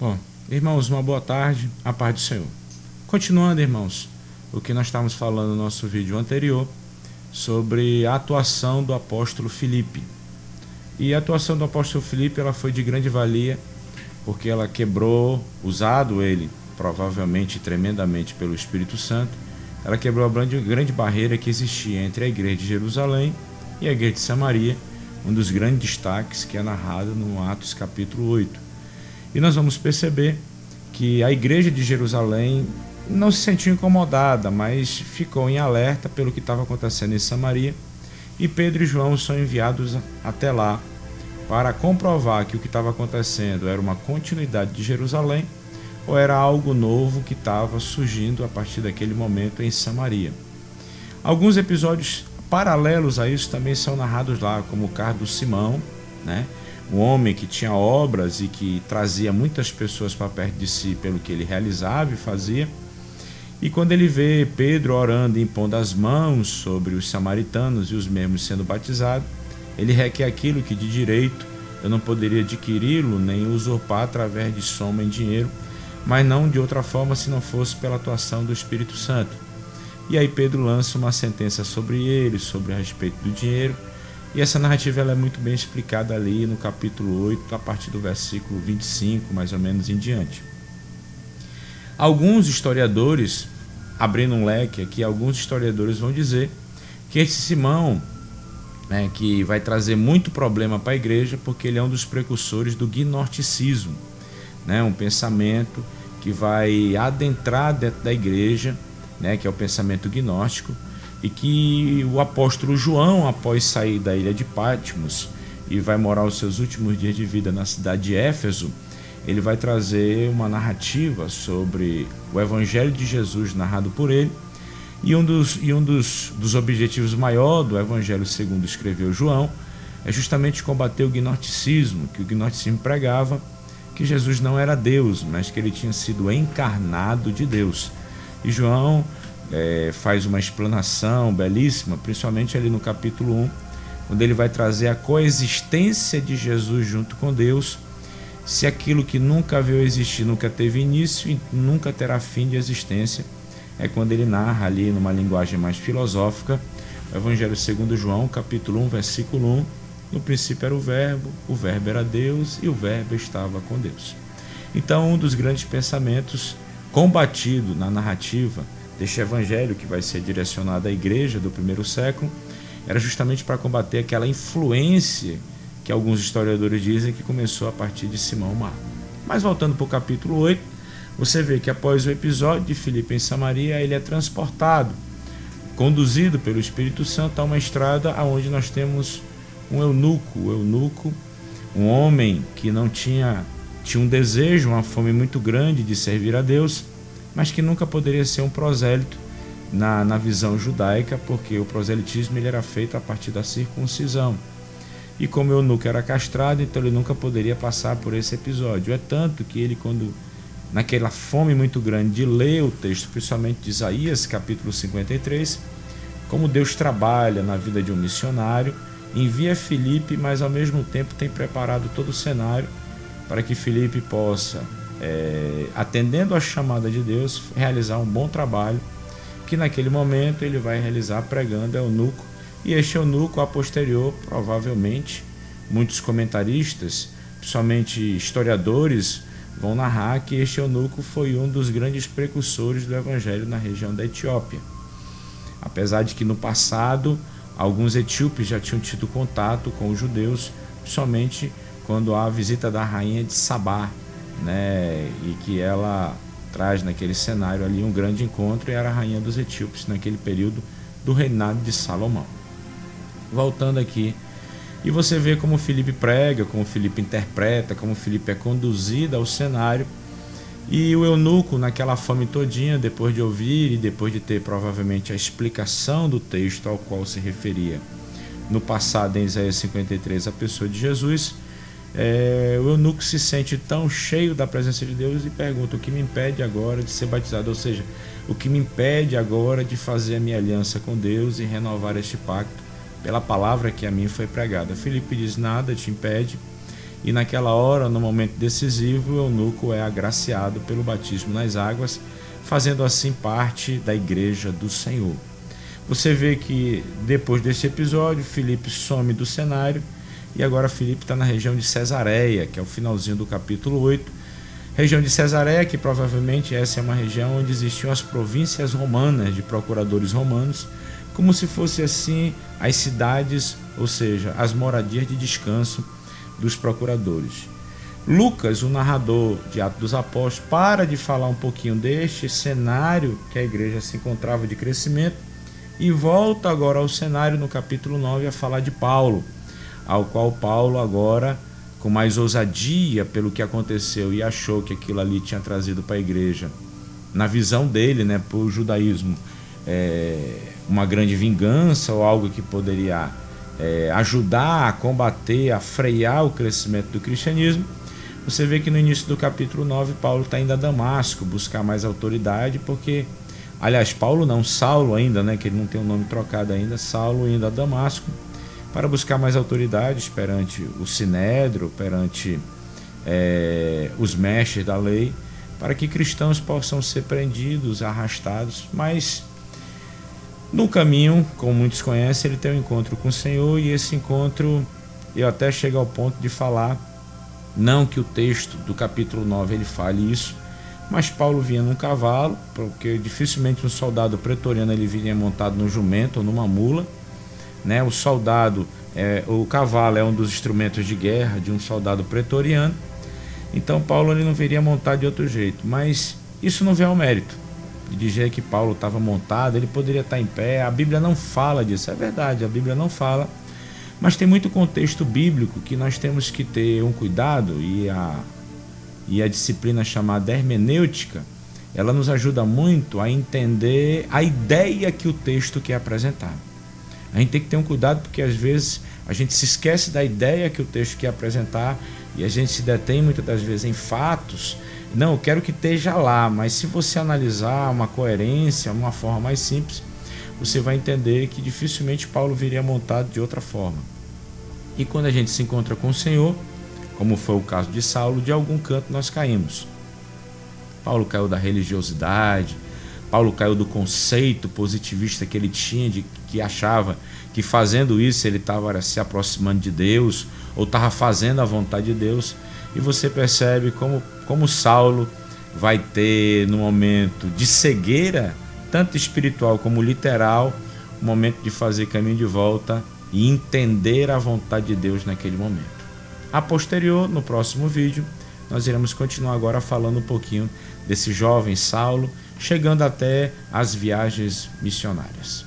Bom, irmãos, uma boa tarde, a paz do Senhor. Continuando, irmãos, o que nós estávamos falando no nosso vídeo anterior sobre a atuação do apóstolo Filipe. E a atuação do apóstolo Filipe, ela foi de grande valia, porque ela quebrou, usado ele provavelmente tremendamente pelo Espírito Santo, ela quebrou a grande barreira que existia entre a igreja de Jerusalém e a igreja de Samaria, um dos grandes destaques que é narrado no Atos capítulo 8. E nós vamos perceber que a igreja de Jerusalém não se sentiu incomodada, mas ficou em alerta pelo que estava acontecendo em Samaria, e Pedro e João são enviados até lá para comprovar que o que estava acontecendo era uma continuidade de Jerusalém ou era algo novo que estava surgindo a partir daquele momento em Samaria. Alguns episódios paralelos a isso também são narrados lá, como o caso do Simão, né? Um homem que tinha obras e que trazia muitas pessoas para perto de si pelo que ele realizava e fazia. E quando ele vê Pedro orando e impondo as mãos sobre os samaritanos e os mesmos sendo batizados, ele requer aquilo que de direito eu não poderia adquiri-lo nem usurpar através de soma em dinheiro, mas não de outra forma se não fosse pela atuação do Espírito Santo. E aí Pedro lança uma sentença sobre ele, sobre a respeito do dinheiro, e essa narrativa ela é muito bem explicada ali no capítulo 8, a partir do versículo 25, mais ou menos em diante. Alguns historiadores, abrindo um leque aqui, alguns historiadores vão dizer que esse Simão, né, que vai trazer muito problema para a igreja, porque ele é um dos precursores do gnosticismo, né, um pensamento que vai adentrar dentro da igreja, né, que é o pensamento gnóstico, e que o apóstolo João, após sair da ilha de Patmos e vai morar os seus últimos dias de vida na cidade de Éfeso, ele vai trazer uma narrativa sobre o Evangelho de Jesus narrado por ele, e um dos objetivos maior do Evangelho segundo escreveu João é justamente combater o gnosticismo, que o gnosticismo pregava que Jesus não era Deus, mas que ele tinha sido encarnado de Deus. E João faz uma explanação belíssima, principalmente ali no capítulo 1, onde ele vai trazer a coexistência de Jesus junto com Deus, se aquilo que nunca veio existir nunca teve início e nunca terá fim de existência. É quando ele narra ali numa linguagem mais filosófica o Evangelho segundo João, capítulo 1, versículo 1, no princípio era o verbo era Deus e o verbo estava com Deus. Então um dos grandes pensamentos combatido na narrativa deste evangelho que vai ser direcionado à igreja do primeiro século era justamente para combater aquela influência que alguns historiadores dizem que começou a partir de Simão Mar. Mas voltando para o capítulo 8, você vê que após o episódio de Filipe em Samaria, ele é transportado, conduzido pelo Espírito Santo a uma estrada onde nós temos um eunuco, um homem que não tinha um desejo, uma fome muito grande de servir a Deus, mas que nunca poderia ser um prosélito na visão judaica, porque o proselitismo ele era feito a partir da circuncisão. E como o eunuco era castrado, então ele nunca poderia passar por esse episódio. É tanto que ele, quando naquela fome muito grande de ler o texto, principalmente de Isaías, capítulo 53, como Deus trabalha na vida de um missionário, envia Filipe, mas ao mesmo tempo tem preparado todo o cenário para que Filipe possa, atendendo à chamada de Deus, realizar um bom trabalho, que naquele momento ele vai realizar pregando ao eunuco. E este eunuco, a posterior, provavelmente, muitos comentaristas, principalmente historiadores, vão narrar que este eunuco foi um dos grandes precursores do evangelho na região da Etiópia. Apesar de que no passado, alguns etíopes já tinham tido contato com os judeus, principalmente quando há a visita da rainha de Sabá, né, e que ela traz naquele cenário ali um grande encontro, e era a rainha dos etíopes naquele período do reinado de Salomão. Voltando aqui, e você vê como Filipe prega, como Filipe interpreta, como Filipe é conduzido ao cenário, e o eunuco naquela fome todinha, depois de ouvir e depois de ter provavelmente a explicação do texto ao qual se referia no passado em Isaías 53 a pessoa de Jesus, o eunuco se sente tão cheio da presença de Deus e pergunta: o que me impede agora de ser batizado? Ou seja, o que me impede agora de fazer a minha aliança com Deus e renovar este pacto pela palavra que a mim foi pregada? Filipe diz: nada te impede. e naquela hora, no momento decisivo, o eunuco é agraciado pelo batismo nas águas, fazendo assim parte da igreja do Senhor. Você vê que depois desse episódio, Filipe some do cenário e agora Filipe está na região de Cesareia, que é o finalzinho do capítulo 8. Região de Cesareia, que provavelmente essa é uma região onde existiam as províncias romanas de procuradores romanos, como se fosse assim as cidades, ou seja, as moradias de descanso dos procuradores. Lucas, o narrador de Atos dos Apóstolos, para de falar um pouquinho deste cenário que a igreja se encontrava de crescimento e volta agora ao cenário no capítulo 9 a falar de Paulo, ao qual Paulo agora, com mais ousadia pelo que aconteceu e achou que aquilo ali tinha trazido para a igreja, na visão dele, para o judaísmo, uma grande vingança ou algo que poderia ajudar a combater, a frear o crescimento do cristianismo. Você vê que no início do capítulo 9 Paulo está indo a Damasco buscar mais autoridade, porque, aliás, Paulo não, Saulo ainda, que ele não tem o nome trocado ainda, Saulo indo a Damasco para buscar mais autoridades perante o Sinédrio, perante os mestres da lei, para que cristãos possam ser prendidos, arrastados. Mas no caminho, como muitos conhecem, ele tem um encontro com o Senhor, e esse encontro, eu até chego ao ponto de falar, não que o texto do capítulo 9 ele fale isso, mas Paulo vinha num cavalo, porque dificilmente um soldado pretoriano ele vinha montado num jumento ou numa mula, O soldado, o cavalo é um dos instrumentos de guerra de um soldado pretoriano, então Paulo ele não viria montado de outro jeito, mas isso não vem ao mérito de dizer que Paulo estava montado, ele poderia estar em pé. A Bíblia não fala disso, é verdade, a Bíblia não fala, mas tem muito contexto bíblico que nós temos que ter um cuidado, e a disciplina chamada hermenêutica, ela nos ajuda muito a entender a ideia que o texto quer apresentar. A gente tem que ter um cuidado, porque às vezes a gente se esquece da ideia que o texto quer apresentar e a gente se detém muitas das vezes em fatos. Não, eu quero que esteja lá, mas se você analisar uma coerência, uma forma mais simples, você vai entender que dificilmente Paulo viria montado de outra forma. E quando a gente se encontra com o Senhor, como foi o caso de Saulo, de algum canto nós caímos. Paulo caiu da religiosidade, Paulo caiu do conceito positivista que ele tinha, de que achava que fazendo isso ele estava se aproximando de Deus, ou estava fazendo a vontade de Deus. E você percebe como Saulo vai ter, no momento de cegueira, tanto espiritual como literal, o momento de fazer caminho de volta e entender a vontade de Deus naquele momento. A posterior, no próximo vídeo, nós iremos continuar agora falando um pouquinho desse jovem Saulo, chegando até as viagens missionárias.